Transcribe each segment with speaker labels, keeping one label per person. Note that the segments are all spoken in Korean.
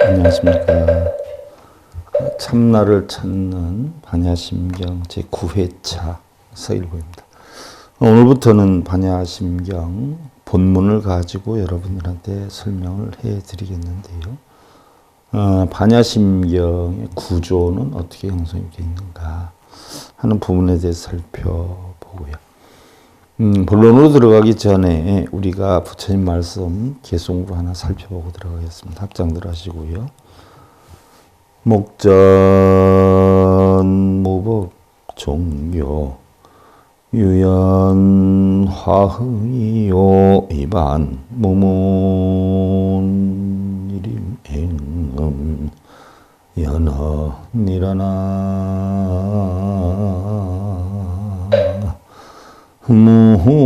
Speaker 1: 안녕하십니까. 참나를 찾는 반야심경 제9회차 서일구입니다. 오늘부터는 반야심경 본문을 가지고 여러분들한테 설명을 해드리겠는데요. 반야심경의 구조는 어떻게 형성이 되어 있는가 하는 부분에 대해서 살펴보고요. 본론으로 들어가기 전에 우리가 부처님 말씀 개송으로 하나 살펴보고 들어가겠습니다. 합장들 하시고요. 목전 무법 종교 유연 화의요 이반 무문일임 행음 연어 니라나 무호이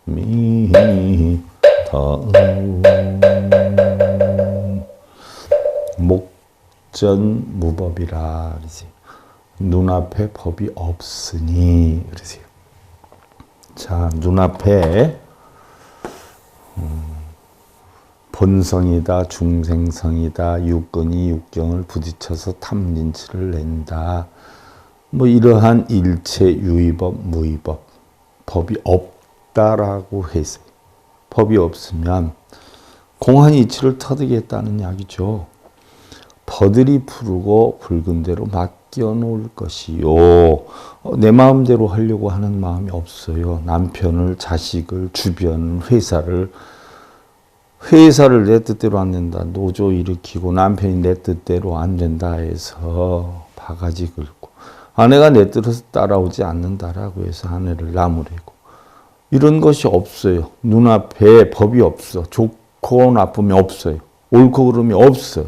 Speaker 1: 미다음 목전 무법이라 그러지. 눈앞에 법이 없으니 그러세요. 자, 눈앞에 본성이다, 중생성이다, 육근이 육경을 부딪혀서 탐진치를 낸다. 뭐 이러한 일체 유의법, 무의법, 법이 없다라고 해서 법이 없으면 공한 이치를 터득했다는 이야기죠. 버들이 푸르고 붉은 대로 맡겨놓을 것이요. 내 마음대로 하려고 하는 마음이 없어요. 남편을, 자식을, 주변, 회사를 내 뜻대로 안 된다. 노조 일으키고 남편이 내 뜻대로 안 된다 해서 바가지 긁고 아내가 내 뜻을 따라오지 않는다라고 해서 아내를 나무래고 이런 것이 없어요. 눈앞에 법이 없어. 좋고 나쁨이 없어요. 옳고 그름이 없어요.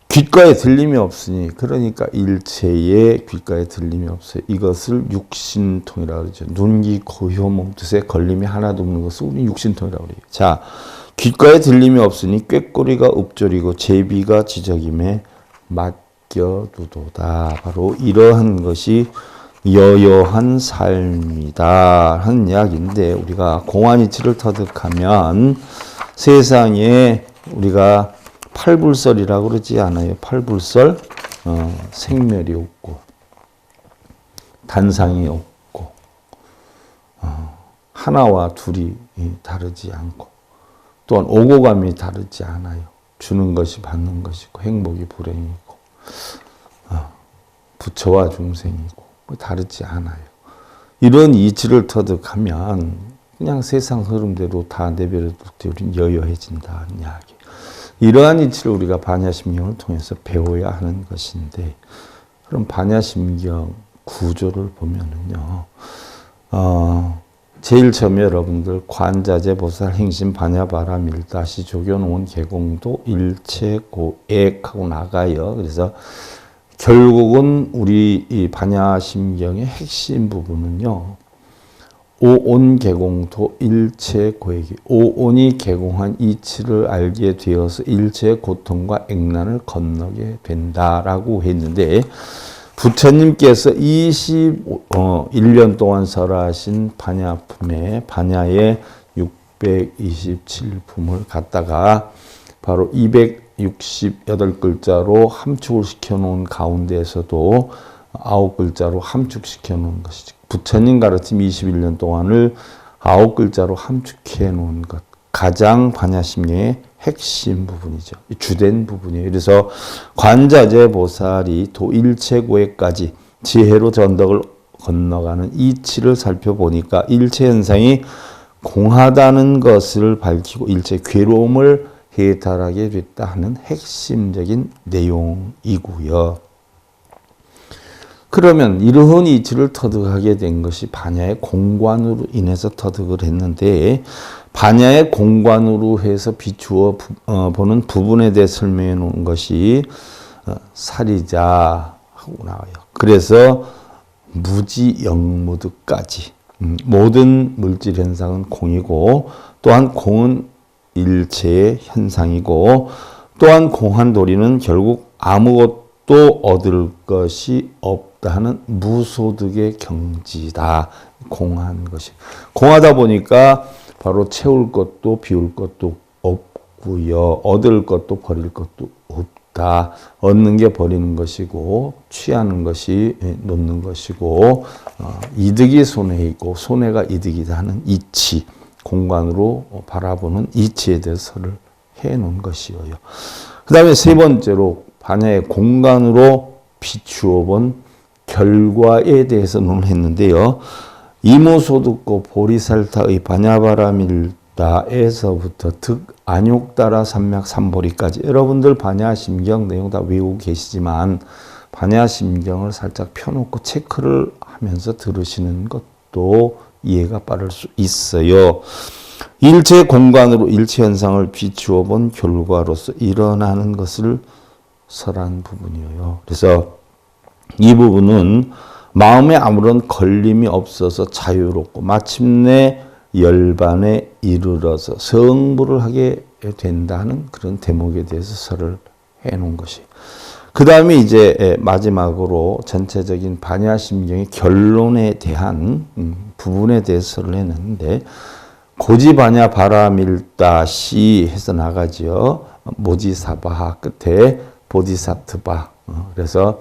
Speaker 1: 귓가에 들림이 없으니 그러니까 일체의 귓가에 들림이 없어요. 이것을 육신통이라고 그러죠. 눈, 귀, 코, 혀, 몸, 뜻에 걸림이 하나도 없는 것을 우리 육신통이라고 그래요. 자, 귓가에 들림이 없으니 꾀꼬리가 읊조리고 제비가 지적임에 맡겨두도다. 바로 이러한 것이 여여한 삶이다 하는 이야기인데 우리가 공안이치를 터득하면 세상에 우리가 팔불설이라고 그러지 않아요. 팔불설, 생멸이 없고, 단상이 없고, 하나와 둘이 다르지 않고, 또한 오고감이 다르지 않아요. 주는 것이 받는 것이고, 행복이 불행이고, 부처와 중생이고, 뭐 다르지 않아요. 이런 이치를 터득하면 그냥 세상 흐름대로 다 내버려둘 때 우리는 여여해진다는 이야기. 이러한 이치를 우리가 반야심경을 통해서 배워야 하는 것인데, 그럼 반야심경 구조를 보면은요, 제일 처음에 여러분들 관자재 보살 행심 반야바라 밀다시 조견온 개공도 일체고액하고 나가요. 그래서 결국은 우리 이 반야심경의 핵심 부분은요, 오온 개공도 일체 고액이 오온이 개공한 이치를 알게 되어서 일체의 고통과 액난을 건너게 된다라고 했는데 부처님께서 21년 동안 설하신 반야품에 반야의 627품을 갖다가 바로 268글자로 함축을 시켜놓은 가운데에서도 9글자로 함축시켜 놓은 것이죠. 부처님 가르침 21년 동안을 9글자로 함축해 놓은 것. 가장 반야심경의 핵심 부분이죠. 주된 부분이에요. 그래서 관자재 보살이 도일체고에까지 지혜로 전덕을 건너가는 이치를 살펴보니까 일체 현상이 공하다는 것을 밝히고 일체 괴로움을 해탈하게 됐다 하는 핵심적인 내용이고요. 그러면 이러한 이치를 터득하게 된 것이 반야의 공관으로 인해서 터득을 했는데 반야의 공관으로 해서 비추어 보는 부분에 대해 설명해 놓은 것이 사리자 하고 나와요. 그래서 무지영무득까지 모든 물질 현상은 공이고 또한 공은 일체의 현상이고 또한 공한 도리는 결국 아무것도 또 얻을 것이 없다 하는 무소득의 경지다. 공한 것이. 공하다 보니까 바로 채울 것도 비울 것도 없고요. 얻을 것도 버릴 것도 없다. 얻는 게 버리는 것이고 취하는 것이 놓는 것이고 이득이 손해에 있고 손해가 이득이다 하는 이치. 공간으로 바라보는 이치에 대해서를 해놓은 것이에요. 그 다음에 세 번째로 반야의 공간으로 비추어 본 결과에 대해서 논했는데요. 이무소득고 보리살타의 반야바라밀다에서부터 득안욕따라 삼맥삼보리까지 여러분들 반야심경 내용 다 외우고 계시지만 반야심경을 살짝 펴놓고 체크를 하면서 들으시는 것도 이해가 빠를 수 있어요. 일체 공간으로 일체 현상을 비추어 본 결과로서 일어나는 것을 설한 부분이에요. 그래서 이 부분은 마음에 아무런 걸림이 없어서 자유롭고 마침내 열반에 이르러서 성불을 하게 된다는 그런 대목에 대해서 설을 해놓은 것이. 그 다음에 이제 마지막으로 전체적인 반야심경의 결론에 대한 부분에 대해서 설을 했는데 고지반야 바라밀다시 해서 나가지요. 모지사바하 끝에 보디사트바. 그래서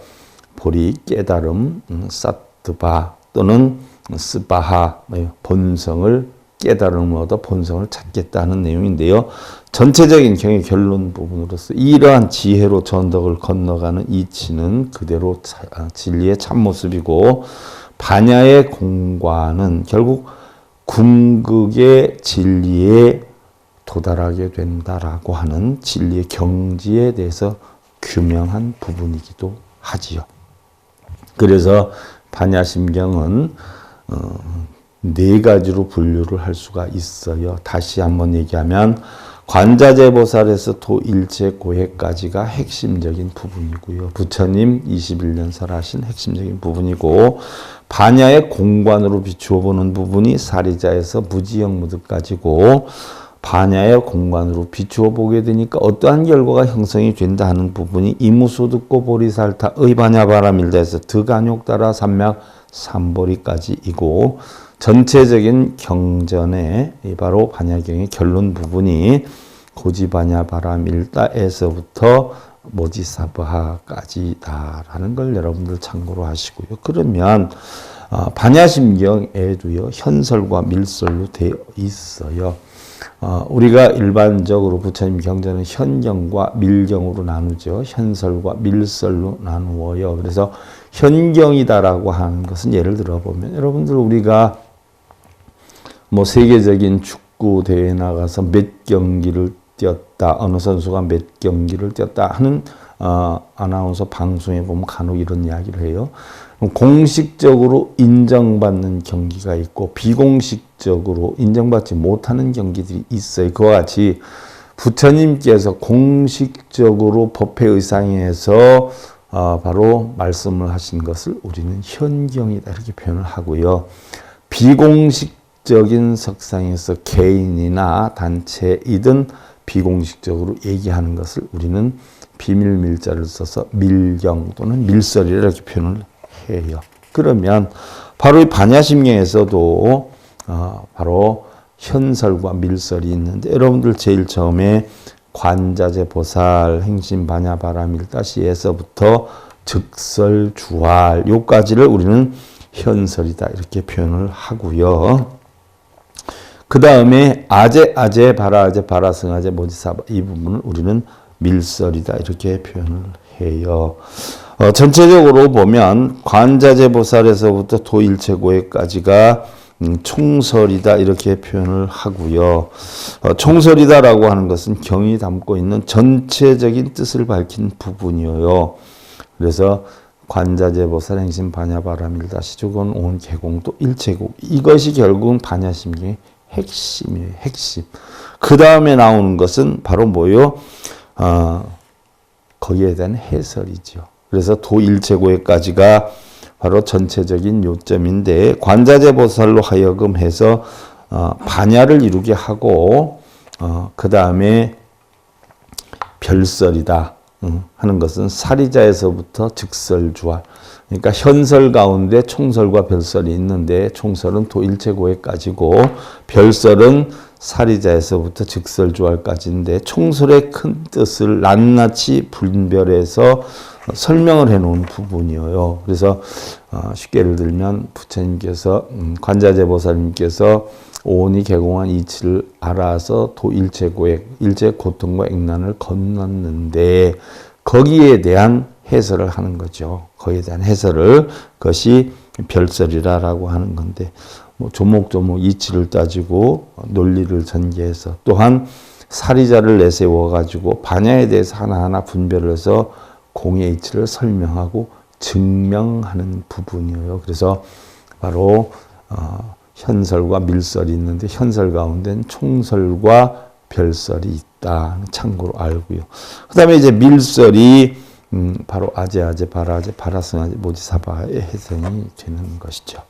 Speaker 1: 보리 깨달음 사트바 또는 스바하 본성을 깨달음을 얻어 본성을 찾겠다는 내용인데요. 전체적인 경의 결론 부분으로서 이러한 지혜로 전덕을 건너가는 이치는 그대로 진리의 참모습이고 반야의 공관은 결국 궁극의 진리에 도달하게 된다라고 하는 진리의 경지에 대해서 규명한 부분이기도 하지요. 그래서 반야심경은 네 가지로 분류를 할 수가 있어요. 다시 한번 얘기하면 관자재보살에서 도일체고해까지가 핵심적인 부분이고요. 부처님 21년 설하신 핵심적인 부분이고 반야의 공관으로 비추어 보는 부분이 사리자에서 무지영무득까지고 반야의 공간으로 비추어 보게 되니까 어떠한 결과가 형성이 된다 하는 부분이 이무소득고 보리살타의 반야바라밀다에서 득안욕따라 삼맥 삼보리까지이고 전체적인 경전의 바로 반야경의 결론 부분이 고지반야바라밀다에서부터 모지사바하까지다라는 걸 여러분들 참고로 하시고요. 그러면 반야심경에도요 현설과 밀설로 되어 있어요. 우리가 일반적으로 부처님 경전은 현경과 밀경으로 나누죠. 현설과 밀설로 나누어요. 그래서 현경이다라고 하는 것은 예를 들어 보면 여러분들 우리가 뭐 세계적인 축구 대회에 나가서 몇 경기를 뛰었다, 어느 선수가 몇 경기를 뛰었다 하는 아나운서 방송에 보면 간혹 이런 이야기를 해요. 공식적으로 인정받는 경기가 있고 비공식적으로 인정받지 못하는 경기들이 있어요. 그와 같이 부처님께서 공식적으로 법회의상에서 바로 말씀을 하신 것을 우리는 현경이다 이렇게 표현을 하고요. 비공식적인 석상에서 개인이나 단체이든 비공식적으로 얘기하는 것을 우리는 비밀밀자를 써서 밀경 또는 밀설이라 이렇게 표현을 해요. 그러면 바로 이 반야심경에서도 바로 현설과 밀설이 있는데 여러분들 제일 처음에 관자재 보살 행심 반야바라밀다시에서부터 즉설 주활 요까지를 우리는 현설이다 이렇게 표현을 하고요. 그 다음에 아제 바라아제 바라승아제 모지사바 이 부분을 우리는 밀설이다 이렇게 표현을 해요. 전체적으로 보면 관자재 보살에서부터 도일체고해까지가 총설이다 이렇게 표현을 하고요. 총설이다라고 하는 것은 경이 담고 있는 전체적인 뜻을 밝힌 부분이에요. 그래서 관자재 보살 행심 반야바라밀다 시주건 온 개공도 일체국 이것이 결국은 반야심경의 핵심이에요. 핵심. 그 다음에 나오는 것은 바로 뭐요? 거기에 대한 해설이죠. 그래서 도일체고해까지가 바로 전체적인 요점인데 관자재 보살로 하여금 해서 반야를 이루게 하고 그 다음에 별설이다. 하는 것은 사리자에서부터 즉설주할. 그러니까 현설 가운데 총설과 별설이 있는데 총설은 도일체고해까지고 별설은 사리자에서부터 즉설주할까지인데 총설의 큰 뜻을 낱낱이 분별해서 설명을 해놓은 부분이에요. 그래서 쉽게 예를 들면 부처님께서 관자재보살님께서 오온이 개공한 이치를 알아서 도일체고액, 일체 고통과 액난을 건넜는데 거기에 대한 해설을 하는 거죠. 거기에 대한 해설을 그것이 별설이라고 하는 건데 뭐 조목조목 이치를 따지고 논리를 전개해서 또한 사리자를 내세워 가지고 반야에 대해서 하나하나 분별을 해서 공의 이치를 설명하고 증명하는 부분이에요. 그래서 바로 현설과 밀설이 있는데 현설 가운데는 총설과 별설이 있다. 참고로 알고요. 그 다음에 이제 밀설이 바로 아제아제, 바라제, 바라승아제, 모지사바의 해석이 되는 것이죠.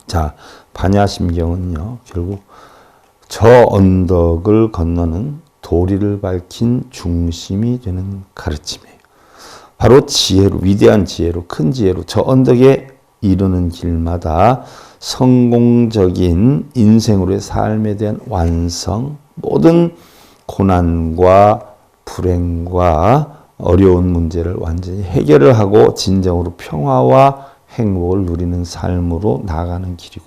Speaker 1: 자, 반야심경은요, 결국 저 언덕을 건너는 도리를 밝힌 중심이 되는 가르침이에요. 바로 지혜로, 위대한 지혜로, 큰 지혜로 저 언덕에 이르는 길마다 성공적인 인생으로의 삶에 대한 완성, 모든 고난과 불행과 어려운 문제를 완전히 해결을 하고 진정으로 평화와 행복을 누리는 삶으로 나아가는 길이고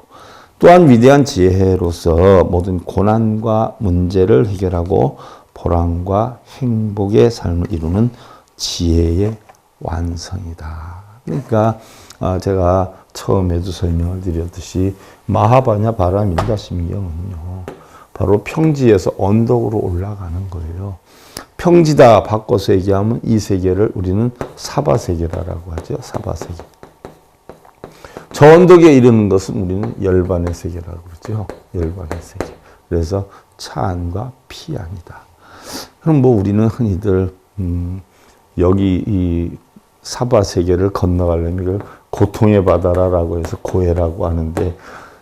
Speaker 1: 또한 위대한 지혜로서 모든 고난과 문제를 해결하고 보람과 행복의 삶을 이루는 지혜의 완성이다. 그러니까 제가 처음에도 설명을 드렸듯이 마하바냐 바라밀다 심경은요. 바로 평지에서 언덕으로 올라가는 거예요. 평지다 바꿔서 얘기하면 이 세계를 우리는 사바세계라고 하죠. 사바세계. 저 언덕에 이르는 것은 우리는 열반의 세계라고 그러죠. 열반의 세계. 그래서 차안과 피안이다. 그럼 뭐 우리는 흔히들 여기 이 사바 세계를 건너가려면 이걸 고통의 바다라고 해서 고해라고 하는데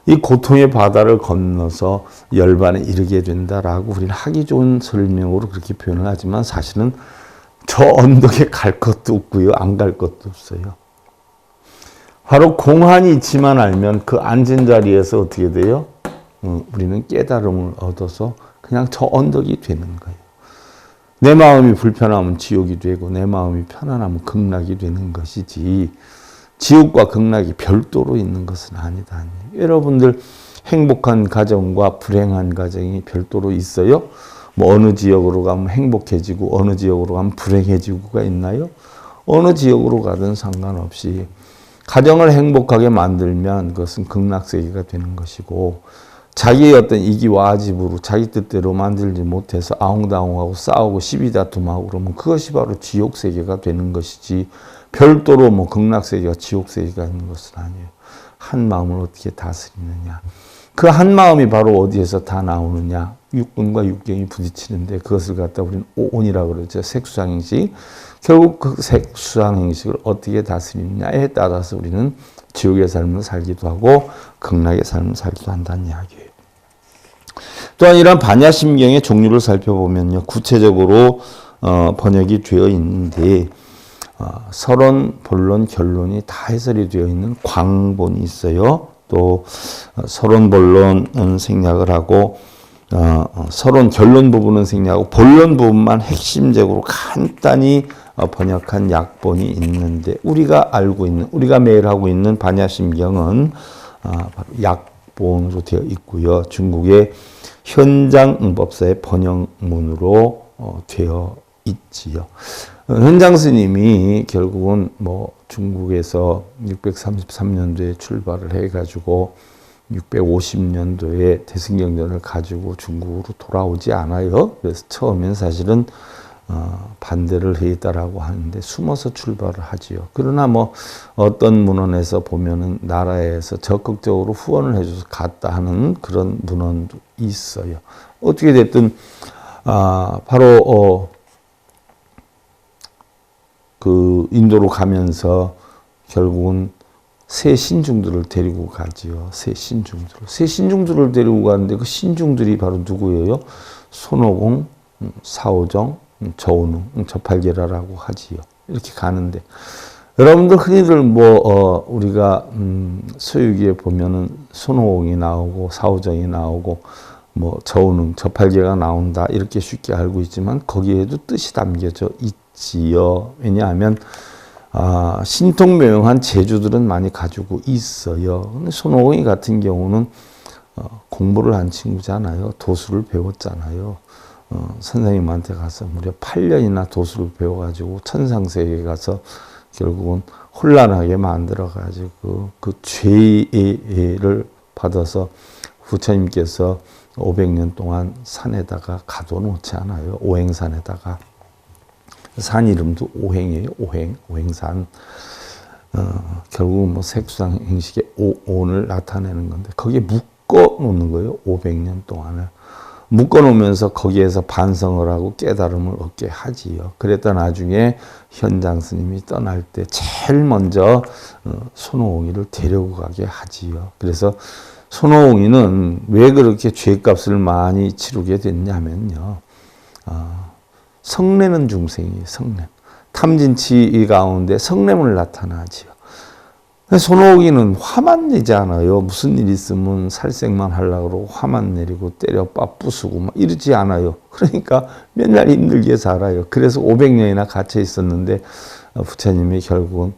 Speaker 1: 이 고통의 바다를 건너서 열반에 이르게 된다라고 우리는 하기 좋은 설명으로 그렇게 표현을 하지만 사실은 저 언덕에 갈 것도 없고요. 안 갈 것도 없어요. 바로 공안이 있지만 알면 그 앉은 자리에서 어떻게 돼요? 우리는 깨달음을 얻어서 그냥 저 언덕이 되는 거예요. 내 마음이 불편하면 지옥이 되고 내 마음이 편안하면 극락이 되는 것이지 지옥과 극락이 별도로 있는 것은 아니다. 여러분들 행복한 가정과 불행한 가정이 별도로 있어요? 뭐 어느 지역으로 가면 행복해지고 어느 지역으로 가면 불행해지고가 있나요? 어느 지역으로 가든 상관없이 가정을 행복하게 만들면 그것은 극락세계가 되는 것이고 자기의 어떤 이기와 아집으로 자기 뜻대로 만들지 못해서 아웅다웅하고 싸우고 시비다툼하고 그러면 그것이 바로 지옥세계가 되는 것이지 별도로 뭐 극락세계가 지옥세계가 있는 것은 아니에요. 한 마음을 어떻게 다스리느냐. 그 한 마음이 바로 어디에서 다 나오느냐. 육군과 육경이 부딪히는데 그것을 갖다 우리는 오온이라고 그러죠. 색수상행식. 결국 그 색수상행식을 어떻게 다스리느냐에 따라서 우리는 지옥의 삶을 살기도 하고 극락의 삶을 살기도 한다는 이야기예요. 또한 이런 반야심경의 종류를 살펴보면요. 구체적으로 번역이 되어 있는데 서론, 본론, 결론이 다 해설이 되어 있는 광본이 있어요. 또 서론, 본론 생략을 하고 서론, 결론 부분은 생략하고 본론 부분만 핵심적으로 간단히 번역한 약본이 있는데 우리가 알고 있는, 우리가 매일 하고 있는 반야심경은 바로 약본으로 되어 있고요. 중국의 현장응법사의 번역문으로 되어 있지요. 현장 스님이 결국은 뭐 중국에서 633년도에 출발을 해가지고 650년도에 대승경전을 가지고 중국으로 돌아오지 않아요. 그래서 처음엔 사실은 반대를 했다라고 하는데 숨어서 출발을 하지요. 그러나 뭐 어떤 문헌에서 보면은 나라에서 적극적으로 후원을 해줘서 갔다 하는 그런 문헌도 있어요. 어떻게 됐든 바로 그 인도로 가면서 결국은 새 신중들을 데리고 가지요. 새 신중들을 데리고 가는데 그 신중들이 바로 누구예요? 손오공, 사오정, 저운웅, 저팔계라라고 하지요. 이렇게 가는데 여러분들 흔히들 우리가 서유기에 보면은 손오공이 나오고 사오정이 나오고 저운웅, 저팔계가 나온다 이렇게 쉽게 알고 있지만 거기에도 뜻이 담겨져 있지요. 왜냐하면 신통묘용한 재주들은 많이 가지고 있어요. 근데 손오공이 같은 경우는 공부를 한 친구잖아요. 도수를 배웠잖아요. 선생님한테 가서 무려 8년이나 도수를 배워가지고 천상세계에 가서 결국은 혼란하게 만들어가지고 그 죄를 받아서 부처님께서 500년 동안 산에다가 가둬놓지 않아요. 오행산에다가. 산 이름도 오행이에요. 오행산. 결국은 색수상 행식의 오온을 나타내는 건데 거기에 묶어 놓는 거예요. 500년 동안을. 묶어 놓으면서 거기에서 반성을 하고 깨달음을 얻게 하지요. 그랬다 나중에 현장 스님이 떠날 때 제일 먼저 손오공이를 데리고 가게 하지요. 그래서 손오공이는 왜 그렇게 죄값을 많이 치르게 됐냐면요. 성내는 중생이에요. 성냄. 탐진치 가운데 성냄을 나타나지요. 손오공이는 화만 내지 않아요. 무슨 일 있으면 살생만 하려고 그러고 화만 내리고 때려 빠부수고 막 이러지 않아요. 그러니까 맨날 힘들게 살아요. 그래서 500년이나 갇혀 있었는데 부처님이 결국은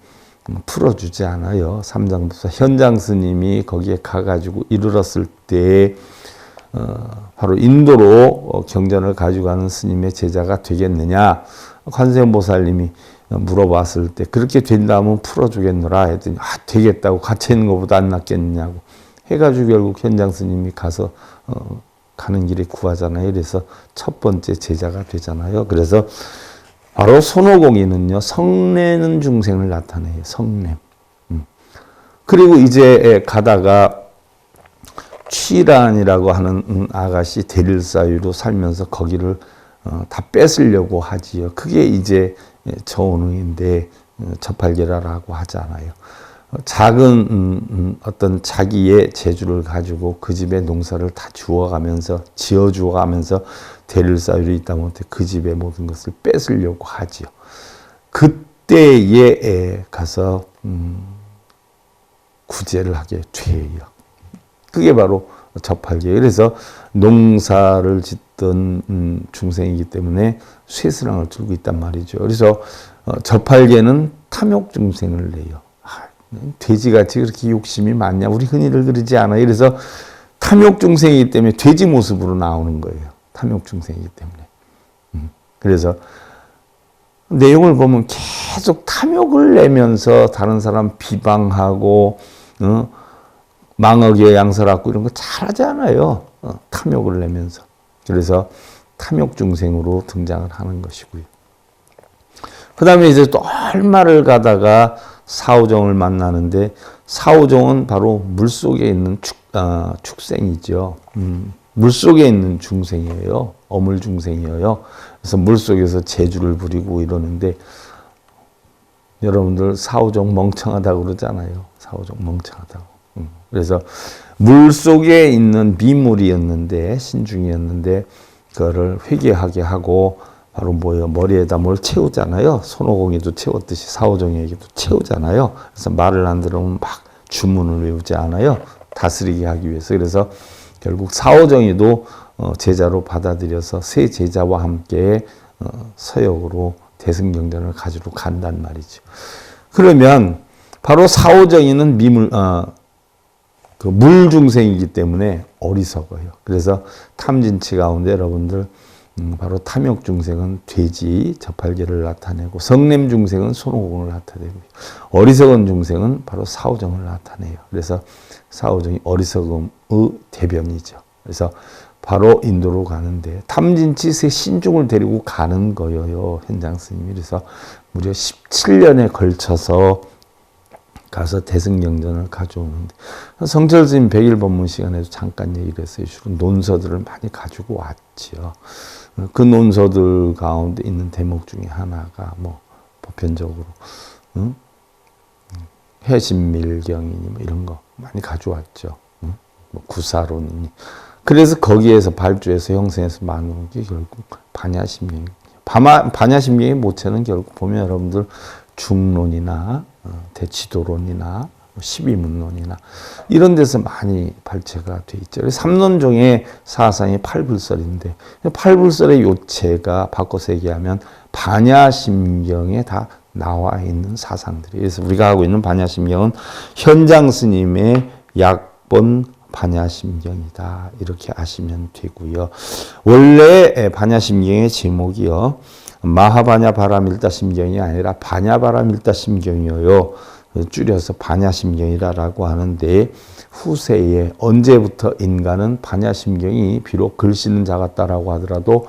Speaker 1: 풀어주지 않아요. 삼장법사 현장 스님이 거기에 가가지고 이르렀을 때 바로 인도로 경전을 가져가는 스님의 제자가 되겠느냐. 관세음보살님이 물어봤을 때 그렇게 된다면 풀어주겠노라 했더니 되겠다고 갇혀있는 것보다 안 낫겠느냐고 해가지고 결국 현장 스님이 가서 가는 길에 구하잖아요. 그래서 첫 번째 제자가 되잖아요. 그래서 바로 손오공이는요. 성내는 중생을 나타내요. 성냄. 그리고 이제 가다가 취란이라고 하는 아가씨 대릴사유로 살면서 거기를 다 뺏으려고 하지요. 그게 이제 저운웅인데 저팔계라라고 하잖아요. 작은 어떤 자기의 재주를 가지고 그 집의 농사를 다 지어주어가면서 대릴사유로 있다 못해 그 집의 모든 것을 뺏으려고 하지요. 그때에 가서 구제를 하게 돼요. 그게 바로 저팔계. 그래서 농사를 짓던 중생이기 때문에 쇠스랑을 들고 있단 말이죠. 그래서 저팔계는 탐욕 중생을 내요. 돼지같이 그렇게 욕심이 많냐? 우리 흔히들 그러지 않아요. 그래서 탐욕 중생이기 때문에 돼지 모습으로 나오는 거예요. 탐욕 중생이기 때문에. 그래서 내용을 보면 계속 탐욕을 내면서 다른 사람 비방하고 망어기에 양설하고 이런 거 잘하지 않아요. 탐욕을 내면서. 그래서 탐욕 중생으로 등장을 하는 것이고요. 그 다음에 이제 또 얼마를 가다가 사오정을 만나는데 사오정은 바로 물속에 있는 축생이죠. 물속에 있는 중생이에요. 어물 중생이에요. 그래서 물속에서 재주를 부리고 이러는데 여러분들 사오정 멍청하다고 그러잖아요. 사오정 멍청하다고. 그래서 물속에 있는 미물이었는데 신중이었는데 그거를 회개하게 하고 바로 머리에다 뭘 채우잖아요. 손오공이도 채웠듯이 사오정에게도 채우잖아요. 그래서 말을 안 들으면 막 주문을 외우지 않아요. 다스리게 하기 위해서. 그래서 결국 사오정이도 제자로 받아들여서 세 제자와 함께 서역으로 대승경전을 가지러 간단 말이죠. 그러면 바로 사오정이는 그 물중생이기 때문에 어리석어요. 그래서 탐진치 가운데 여러분들 바로 탐욕 중생은 돼지, 저팔계를 나타내고 성냄 중생은 손오공을 나타내고 어리석은 중생은 바로 사오정을 나타내요. 그래서 사오정이 어리석음의 대변이죠. 그래서 바로 인도로 가는데 탐진치 세 신중을 데리고 가는 거예요. 현장 스님이. 그래서 무려 17년에 걸쳐서 가서 대승경전을 가져오는데 성철 스님 100일 법문 시간에도 잠깐 얘기를 했어요. 주로 논서들을 많이 가지고 왔지요. 그 논서들 가운데 있는 대목 중에 하나가 보편적으로 해신밀경이니 이런 거 많이 가져왔죠. 구사론이니. 그래서 거기에서 발주해서 형성해서 만든 게 결국 반야심경. 반야심경의 모체는 결국 보면 여러분들 중론이나 대치도론이나 십이문론이나 이런 데서 많이 발췌가 돼 있죠. 삼론종의 사상이 팔불설인데 팔불설의 요체가 바꿔서 얘기하면 반야심경에 다 나와 있는 사상들이. 그래서 우리가 하고 있는 반야심경은 현장 스님의 약본 반야심경이다. 이렇게 아시면 되고요. 원래 반야심경의 제목이요. 마하반야 바라밀다심경이 아니라 반야바라밀다심경이에요. 줄여서 반야심경이라고 하는데 후세에 언제부터 인간은 반야심경이 비록 글 쓰는 자 같다라고 하더라도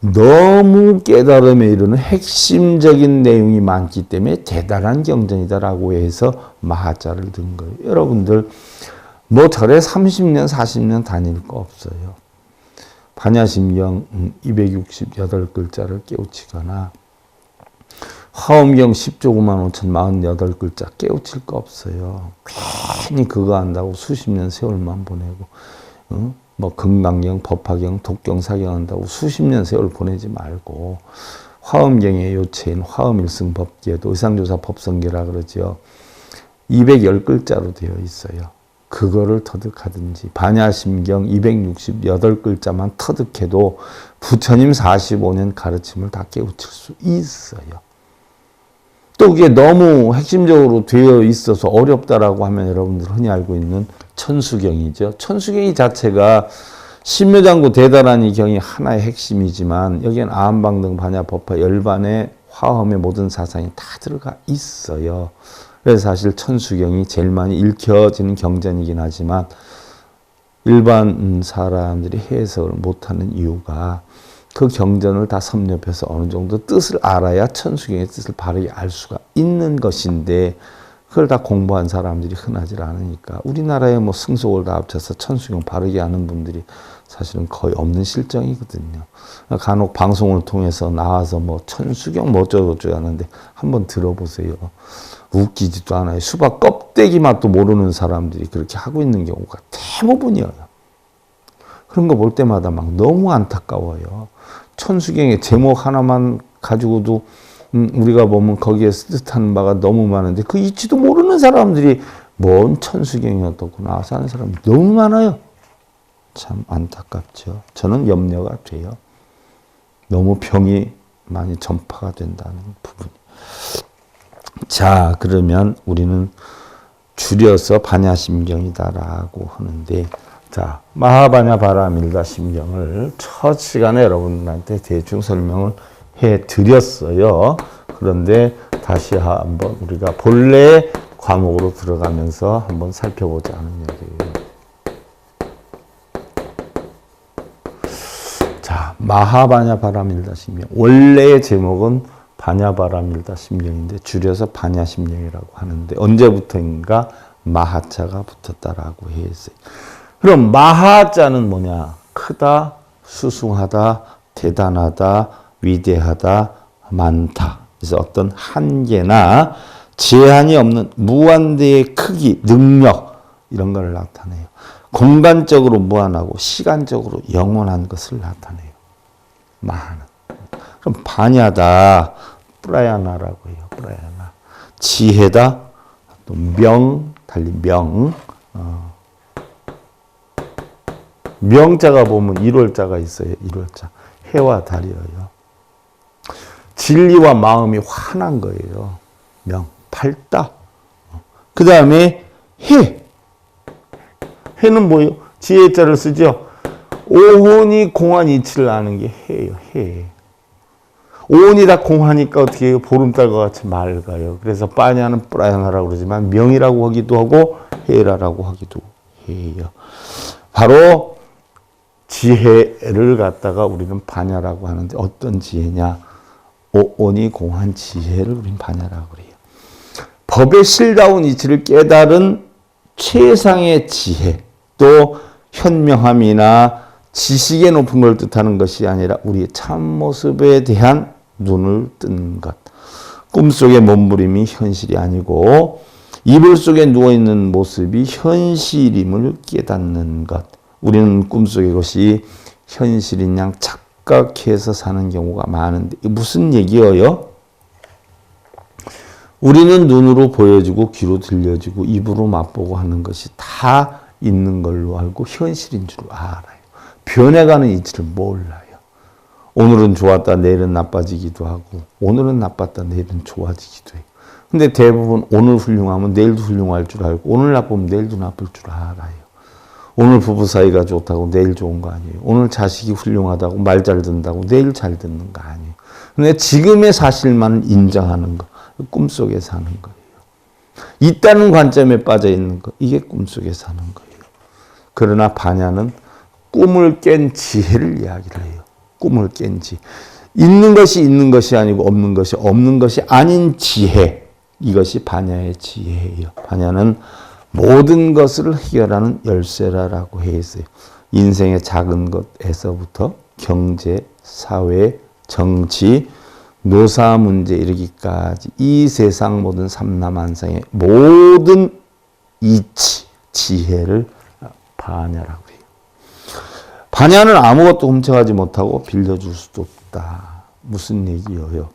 Speaker 1: 너무 깨달음에 이르는 핵심적인 내용이 많기 때문에 대단한 경전이다라고 해서 마하자를 든 거예요. 여러분들 뭐 절에 30년 40년 다닐 거 없어요. 반야심경 268글자를 깨우치거나 화엄경 10조 9만 5천 48글자 깨우칠 거 없어요. 괜히 그거 한다고 수십 년 세월만 보내고 뭐 금강경, 법화경, 독경, 사경 한다고 수십 년 세월 보내지 말고 화엄경의 요체인 화엄일승법계도 의상조사 법성계라 그러죠. 210글자로 되어 있어요. 그거를 터득하든지 반야심경 268글자만 터득해도 부처님 45년 가르침을 다 깨우칠 수 있어요. 또 그게 너무 핵심적으로 되어 있어서 어렵다라고 하면 여러분들 흔히 알고 있는 천수경이죠. 천수경이 자체가 신묘장구 대다라니 경이 하나의 핵심이지만 여기엔 아함방등 반야 법화 열반의 화엄의 모든 사상이 다 들어가 있어요. 그래서 사실 천수경이 제일 많이 읽혀지는 경전이긴 하지만 일반 사람들이 해석을 못하는 이유가 그 경전을 다 섭렵해서 어느 정도 뜻을 알아야 천수경의 뜻을 바르게 알 수가 있는 것인데 그걸 다 공부한 사람들이 흔하지 않으니까 우리나라에 뭐 승속을 다 합쳐서 천수경 바르게 아는 분들이 사실은 거의 없는 실정이거든요. 간혹 방송을 통해서 나와서 뭐 천수경 뭐 어쩌고저쩌고 하는데 한번 들어보세요. 웃기지도 않아요. 수박 껍데기 맛도 모르는 사람들이 그렇게 하고 있는 경우가 대부분이에요. 그런 거 볼 때마다 막 너무 안타까워요. 천수경의 제목 하나만 가지고도 우리가 보면 거기에 뜻하는 바가 너무 많은데 그 이치도 모르는 사람들이 뭔 천수경이었구나 하는 사람이 너무 많아요. 참 안타깝죠. 저는 염려가 돼요. 너무 병이 많이 전파가 된다는 부분이. 자, 그러면 우리는 줄여서 반야심경이다라고 하는데, 자, 마하반야 바라밀다심경을 첫 시간에 여러분들한테 대충 설명을 해드렸어요. 그런데 다시 한번 우리가 본래 과목으로 들어가면서 한번 살펴보자는 얘기예요. 자, 마하반야 바라밀다심경. 원래의 제목은 반야바라밀다심경인데 줄여서 반야심경이라고 하는데 언제부터인가 마하자가 붙었다라고 했어요. 그럼 마하자는 뭐냐? 크다, 수숭하다, 대단하다, 위대하다, 많다. 그래서 어떤 한계나 제한이 없는 무한대의 크기, 능력 이런 걸 나타내요. 공간적으로 무한하고 시간적으로 영원한 것을 나타내요. 마하는. 그럼 반야다, 프라야나라고 해요. 프라야나. 지혜다, 또 명, 달리 명. 명자가 보면 일월자가 있어요. 일월자. 해와 달이에요. 진리와 마음이 환한 거예요. 명, 밝다. 그 다음에 해. 해는 뭐예요? 지혜자를 쓰죠. 오온이 공한 이치를 아는 게 해예요. 해. 오온이 다 공하니까 어떻게 해요? 보름달과 같이 맑아요. 그래서 빠냐는 프라야나라고 그러지만 명이라고 하기도 하고 해라라고 하기도 해요. 바로 지혜를 갖다가 우리는 반야라고 하는데 어떤 지혜냐? 오온이 공한 지혜를 우리는 반야라고 그래요. 법의 실다운 이치를 깨달은 최상의 지혜, 또 현명함이나 지식의 높은 걸 뜻하는 것이 아니라 우리의 참모습에 대한 눈을 뜬 것. 꿈속의 몸부림이 현실이 아니고 이불 속에 누워있는 모습이 현실임을 깨닫는 것. 우리는 꿈속의 것이 현실인 양 착각해서 사는 경우가 많은데 무슨 얘기예요? 우리는 눈으로 보여지고 귀로 들려지고 입으로 맛보고 하는 것이 다 있는 걸로 알고 현실인 줄 알아요. 변해가는 이치를 몰라요. 오늘은 좋았다 내일은 나빠지기도 하고 오늘은 나빴다 내일은 좋아지기도 해요. 근데 대부분 오늘 훌륭하면 내일도 훌륭할 줄 알고 오늘 나쁘면 내일도 나쁠 줄 알아요. 오늘 부부 사이가 좋다고 내일 좋은 거 아니에요. 오늘 자식이 훌륭하다고 말 잘 듣는다고 내일 잘 듣는 거 아니에요. 근데 지금의 사실만을 인정하는 거, 꿈속에 사는 거예요. 있다는 관점에 빠져 있는 거, 이게 꿈속에 사는 거예요. 그러나 반야는 꿈을 깬 지혜를 이야기를 해요. 꿈을 깬 지. 있는 것이 아니고 없는 것이 아닌 지혜. 이것이 반야의 지혜예요. 반야는 모든 것을 해결하는 열쇠라고 했어요. 인생의 작은 것에서부터 경제, 사회, 정치, 노사 문제 이르기까지 이 세상 모든 삼라만상의 모든 이치, 지혜를 반야라고 해요. 반야는 아무것도 훔쳐가지 못하고 빌려줄 수도 없다. 무슨 얘기예요?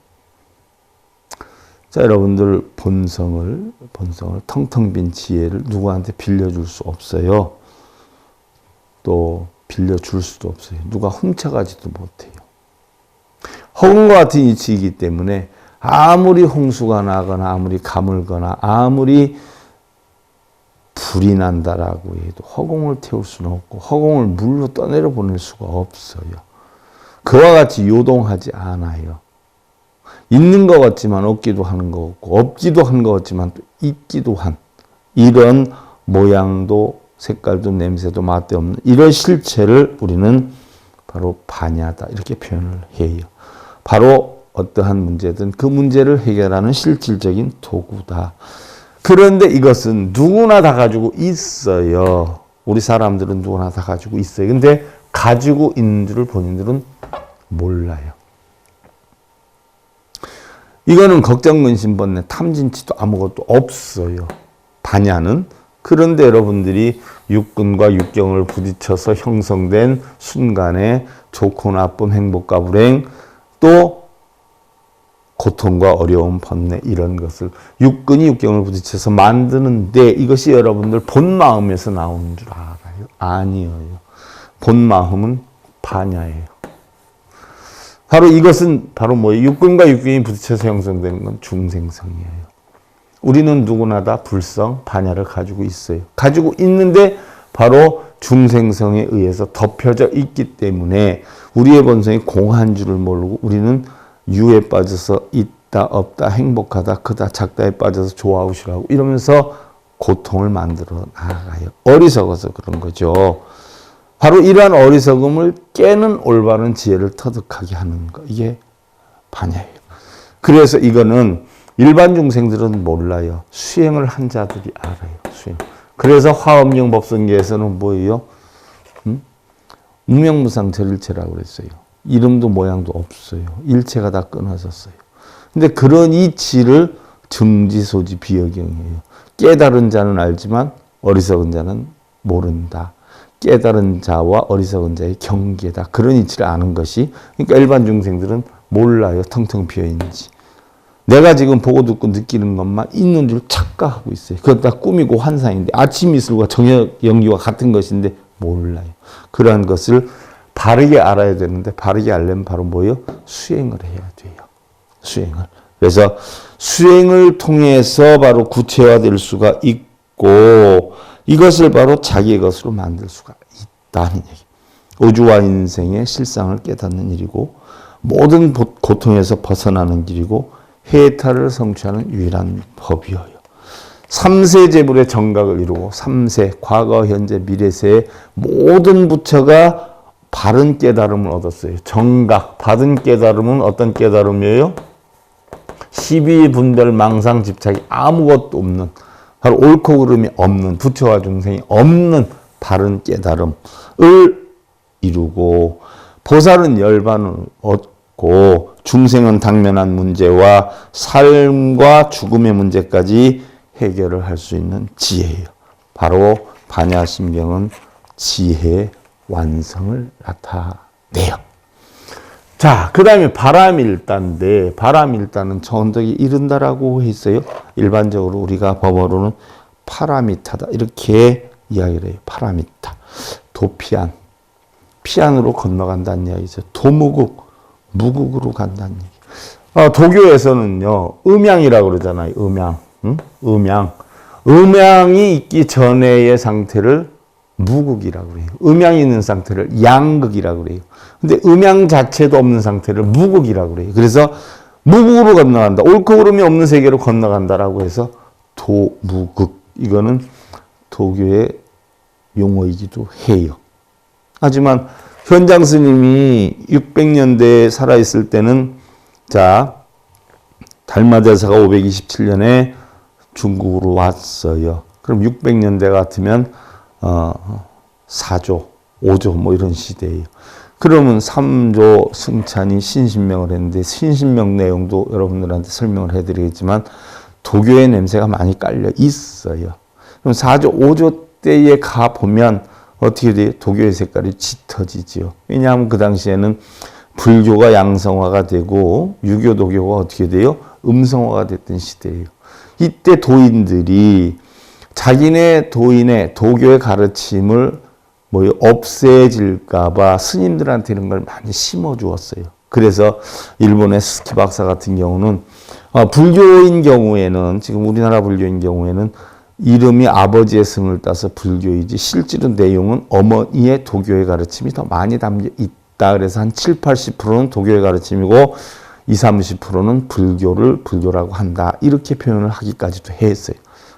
Speaker 1: 자, 여러분들 본성을 텅텅 빈 지혜를 누구한테 빌려줄 수 없어요. 또 빌려줄 수도 없어요. 누가 훔쳐가지도 못해요. 허공과 같은 이치이기 때문에 아무리 홍수가 나거나 아무리 가물거나 아무리 불이 난다라고 해도 허공을 태울 수는 없고 허공을 물로 떠내려 보낼 수가 없어요. 그와 같이 요동하지 않아요. 있는 것 같지만 없기도 하는 것 같고 없기도 한 것 같지만 또 있기도 한 이런 모양도 색깔도 냄새도 맛도 없는 이런 실체를 우리는 바로 반야다 이렇게 표현을 해요. 바로 어떠한 문제든 그 문제를 해결하는 실질적인 도구다. 그런데 이것은 누구나 다 가지고 있어요. 우리 사람들은 누구나 다 가지고 있어요. 근데 가지고 있는 줄을 본인들은 몰라요. 이거는 걱정, 근심, 번뇌, 탐진치도 아무것도 없어요. 반야는. 그런데 여러분들이 육근과 육경을 부딪혀서 형성된 순간에 좋고 나쁨, 행복과 불행, 또 고통과 어려움, 번뇌 이런 것을 육근이 육경을 부딪혀서 만드는데 이것이 여러분들 본 마음에서 나오는 줄 알아요? 아니에요. 본 마음은 반야예요. 바로 이것은 바로 뭐예요? 육근과 육경이 부딪혀서 형성되는 건 중생성이에요. 우리는 누구나 다 불성, 반야를 가지고 있어요. 가지고 있는데 바로 중생성에 의해서 덮여져 있기 때문에 우리의 본성이 공한 줄을 모르고 우리는 유에 빠져서 있다, 없다, 행복하다, 크다, 작다에 빠져서 좋아하고 싫어하고 이러면서 고통을 만들어 나가요. 어리석어서 그런 거죠. 바로 이러한 어리석음을 깨는 올바른 지혜를 터득하게 하는 거. 이게 반야예요. 그래서 이거는 일반 중생들은 몰라요. 수행을 한 자들이 알아요. 수행. 그래서 화엄경 법성계에서는 뭐예요? 무명무상 절일체라고 그랬어요. 이름도 모양도 없어요. 일체가 다 끊어졌어요. 근데 그런 이치를 증지소지 비여경이에요. 깨달은 자는 알지만 어리석은 자는 모른다. 깨달은 자와 어리석은 자의 경계다. 그런 이치를 아는 것이 그러니까 일반 중생들은 몰라요. 텅텅 비어있는지. 내가 지금 보고 듣고 느끼는 것만 있는 줄 착각하고 있어요. 그건 다 꿈이고 환상인데 아침 이슬과 저녁 연기와 같은 것인데 몰라요. 그러한 것을 바르게 알아야 되는데 바르게 알려면 바로 뭐예요? 수행을 해야 돼요. 수행을. 그래서 수행을 통해서 바로 구체화될 수가 있고 이것을 바로 자기의 것으로 만들 수가 있다는 얘기. 우주와 인생의 실상을 깨닫는 일이고 모든 고통에서 벗어나는 길이고 해탈을 성취하는 유일한 법이어요. 3세 재물의 정각을 이루고 3세, 과거, 현재, 미래세의 모든 부처가 바른 깨달음을 얻었어요. 정각, 받은 깨달음은 어떤 깨달음이에요? 시비, 분별, 망상, 집착이 아무것도 없는 바로 옳고 그름이 없는 부처와 중생이 없는 바른 깨달음을 이루고 보살은 열반을 얻고 중생은 당면한 문제와 삶과 죽음의 문제까지 해결을 할 수 있는 지혜예요. 바로 반야심경은 지혜의 완성을 나타내요. 자, 그 다음에 바람일다인데, 바람일다는 전덕이 이른다라고 했어요. 일반적으로 우리가 법어로는 파라미타다. 이렇게 이야기를 해요. 파라미타. 도피안. 피안으로 건너간다는 이야기죠. 도무국. 무국으로 간다는 얘기. 도교에서는요, 음양이라고 그러잖아요. 음양. 응? 음양. 음양이 있기 전에의 상태를 무국이라고 그래요. 음양이 있는 상태를 양극이라고 그래요. 근데 음양 자체도 없는 상태를 무국이라고 그래요. 그래서 무국으로 건너간다. 옳고 그름이 없는 세계로 건너간다라고 해서 도무극. 이거는 도교의 용어이기도 해요. 하지만 현장 스님이 600년대에 살아있을 때는 자, 달마대사가 527년에 중국으로 왔어요. 그럼 600년대 같으면 4조, 5조 뭐 이런 시대예요. 그러면 3조 승찬이 신신명을 했는데 신신명 내용도 여러분들한테 설명을 해드리겠지만 도교의 냄새가 많이 깔려 있어요. 그럼 4조, 5조 때에 가보면 어떻게 돼요? 도교의 색깔이 짙어지죠. 왜냐하면 그 당시에는 불교가 양성화가 되고 유교 도교가 어떻게 돼요? 음성화가 됐던 시대예요. 이때 도인들이 자기네 도인의 도교의 가르침을 없애질까봐 스님들한테 이런 걸 많이 심어주었어요. 그래서 일본의 스키 박사 같은 경우는 불교인 경우에는 지금 우리나라 불교인 경우에는 이름이 아버지의 성을 따서 불교이지 실제로 내용은 어머니의 도교의 가르침이 더 많이 담겨 있다. 그래서 한 7, 80%는 도교의 가르침이고 20, 30%는 불교라고 한다. 이렇게 표현을 하기까지도 했어요.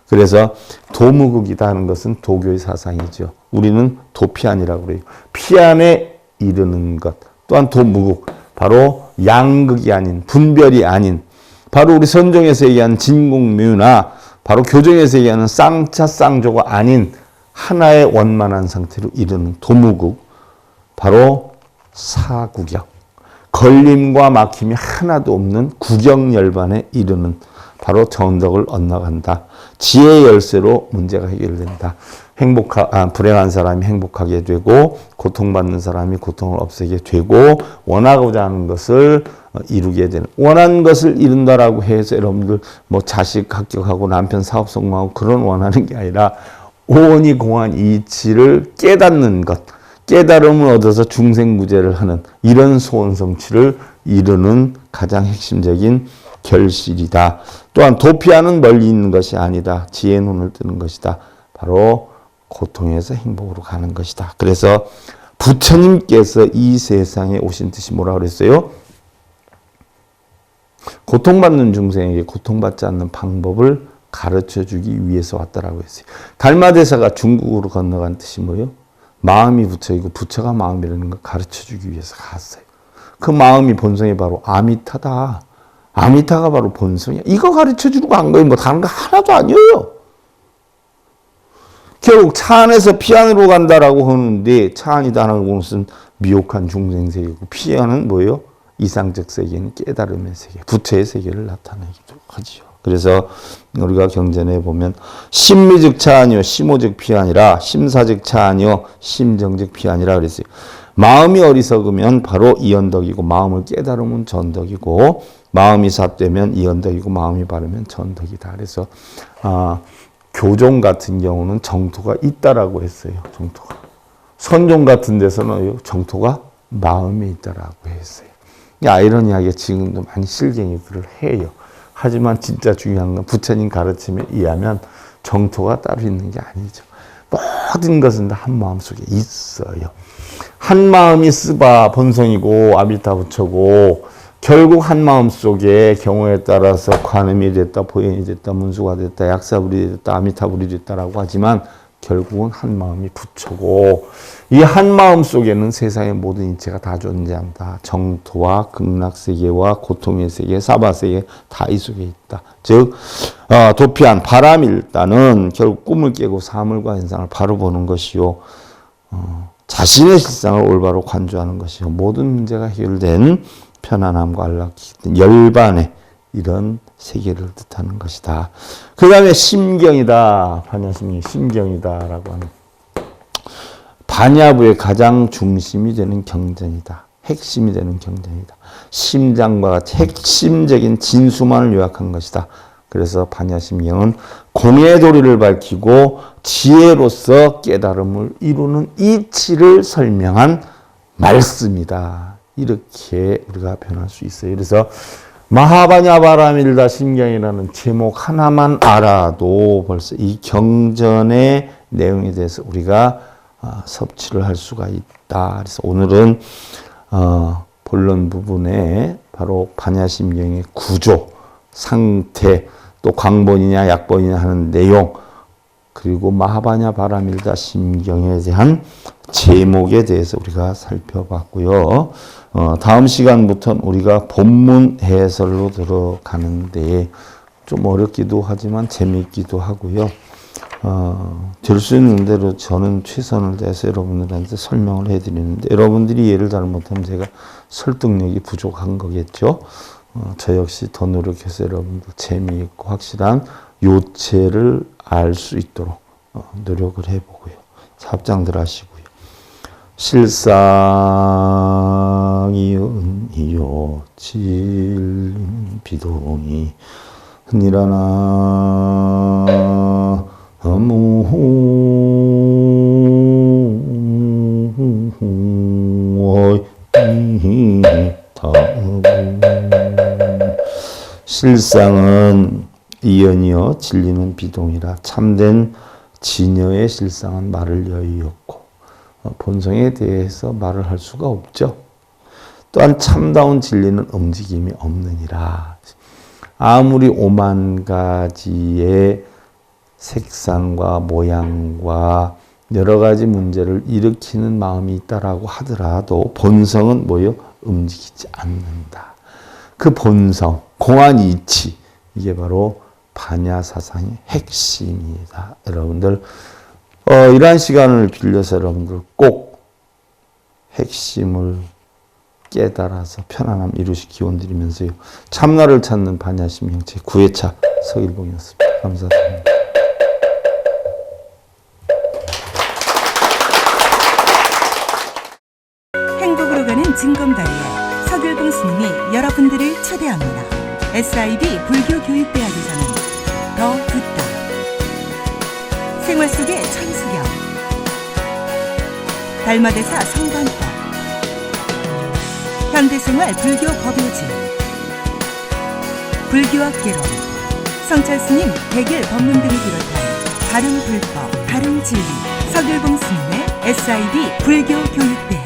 Speaker 1: 그래서 도무극이다 하는 것은 도교의 사상이죠. 우리는 도피안이라고 그래요. 피안에 이르는 것. 또한 도무극. 바로 양극이 아닌, 분별이 아닌, 바로 우리 선종에서 얘기하는 진공묘나 바로 교정에서 얘기하는 쌍차 쌍조가 아닌 하나의 원만한 상태로 이르는 도무극. 바로 사구경. 걸림과 막힘이 하나도 없는 구경열반에 이르는 바로 정덕을 엇나간다. 지혜의 열쇠로 문제가 해결된다. 불행한 사람이 행복하게 되고 고통받는 사람이 고통을 없애게 되고 원하고자 하는 것을 이루게 되는. 원하는 것을 이룬다라고 해서 여러분들 자식 합격하고 남편 사업 성공하고 그런 원하는 게 아니라 오온이 공한 이치를 깨닫는 것. 깨달음을 얻어서 중생구제를 하는 이런 소원 성취를 이루는 가장 핵심적인 결실이다. 또한 도피하는 멀리 있는 것이 아니다. 지혜의 눈을 뜨는 것이다. 바로 고통에서 행복으로 가는 것이다. 그래서 부처님께서 이 세상에 오신 뜻이 뭐라고 그랬어요? 고통받는 중생에게 고통받지 않는 방법을 가르쳐주기 위해서 왔다라고 했어요. 달마대사가 중국으로 건너간 뜻이 뭐예요? 마음이 부처이고 부처가 마음이라는 걸 가르쳐주기 위해서 갔어요. 그 마음이 본성이 바로 아미타다. 아미타가 바로 본성이야. 이거 가르쳐주고 간 거예요. 다른 거 하나도 아니에요. 결국 차 안에서 피 안으로 간다라고 하는데 차 안이다라는 것은 미혹한 중생세계고 피 안은 뭐예요? 이상적 세계는 깨달음의 세계, 부처의 세계를 나타내기도 하지요. 그래서 우리가 경전에 보면 심미즉 차 아니요 심오즉 피 아니라 심사즉 차 아니요 심정즉 피 아니라 그랬어요. 마음이 어리석으면 바로 이언덕이고 마음을 깨달으면 전덕이고 마음이 삿되면 이언덕이고 마음이 바르면 전덕이다. 그래서 교종 같은 경우는 정토가 있다라고 했어요. 정토가. 선종 같은 데서는 정토가 마음에 있다라고 했어요. 아이러니하게 지금도 많이 실갱이들을 해요. 하지만 진짜 중요한 건 부처님 가르침에 의하면 정토가 따로 있는 게 아니죠. 모든 것은 다 한 마음 속에 있어요. 한 마음이 스바 본성이고 아미타 부처고 결국 한 마음 속에 경우에 따라서 관음이 됐다, 보현이 됐다, 문수가 됐다, 약사불이 됐다, 아미타불이 됐다라고 하지만 결국은 한 마음이 부처고 이 한 마음 속에는 세상의 모든 이체가 다 존재한다. 정토와 극락세계와 고통의 세계, 사바세계 다 이 속에 있다. 즉 도피한 바람일다는 결국 꿈을 깨고 사물과 현상을 바로 보는 것이요. 자신의 실상을 올바로 관조하는 것이요. 모든 문제가 해결된 편안함과 안락기, 열반의 이런 세계를 뜻하는 것이다. 그 다음에 심경이다. 반야심이 심경이다라고 하는 반야부의 가장 중심이 되는 경전이다. 핵심이 되는 경전이다. 심장과 같이 핵심적인 진수만을 요약한 것이다. 그래서 반야심경은 공의 도리를 밝히고 지혜로서 깨달음을 이루는 이치를 설명한 말씀이다. 이렇게 우리가 변할 수 있어요. 그래서 마하바냐바라밀다 심경이라는 제목 하나만 알아도 벌써 이 경전의 내용에 대해서 우리가 섭취를 할 수가 있다. 그래서 오늘은 본론 부분에 바로 반야심경의 구조, 상태, 또 광본이냐 약본이냐 하는 내용, 그리고 마하바냐바라밀다 심경에 대한 제목에 대해서 우리가 살펴봤고요. 다음 시간부터는 우리가 본문 해설로 들어가는데 좀 어렵기도 하지만 재미있기도 하고요. 될 수 있는 대로 저는 최선을 다해서 여러분들한테 설명을 해드리는데 여러분들이 이해를 잘못하면 제가 설득력이 부족한 거겠죠. 저 역시 더 노력해서 여러분들 재미있고 확실한 요체를 알 수 있도록 노력을 해보고요. 합장들 하시고요. 실상이은이요 진리는 비동이 흔이라나 실상은 이연이요 진리는 비동이라. 참된 진여의 실상은 말을 여유 없고 본성에 대해서 말을 할 수가 없죠. 또한 참다운 진리는 움직임이 없느니라. 아무리 5만 가지의 색상과 모양과 여러 가지 문제를 일으키는 마음이 있다라고 하더라도 본성은 뭐요? 움직이지 않는다. 그 본성, 공안 이치, 이게 바로 반야 사상의 핵심이다. 여러분들 이러한 시간을 빌려서 여러분들 꼭 핵심을 깨달아서 편안함 이루시 기원 드리면서요. 참나를 찾는 반야심경 제9회차 서일봉이었습니다. 감사드립니다.
Speaker 2: 행복으로 가는 징검다리에 서길봉 스님이 여러분들을 초대합니다. SIB 불교교육대학에서는 더 듣다, 생활 속의 천수경, 달마대사 성관법, 현대생활 불교 법요지, 불교학개론, 성찰스님 백일 법문 등을 비롯한 다른 불법, 다른 진리, 서길봉 스님의 SIB 불교교육대학.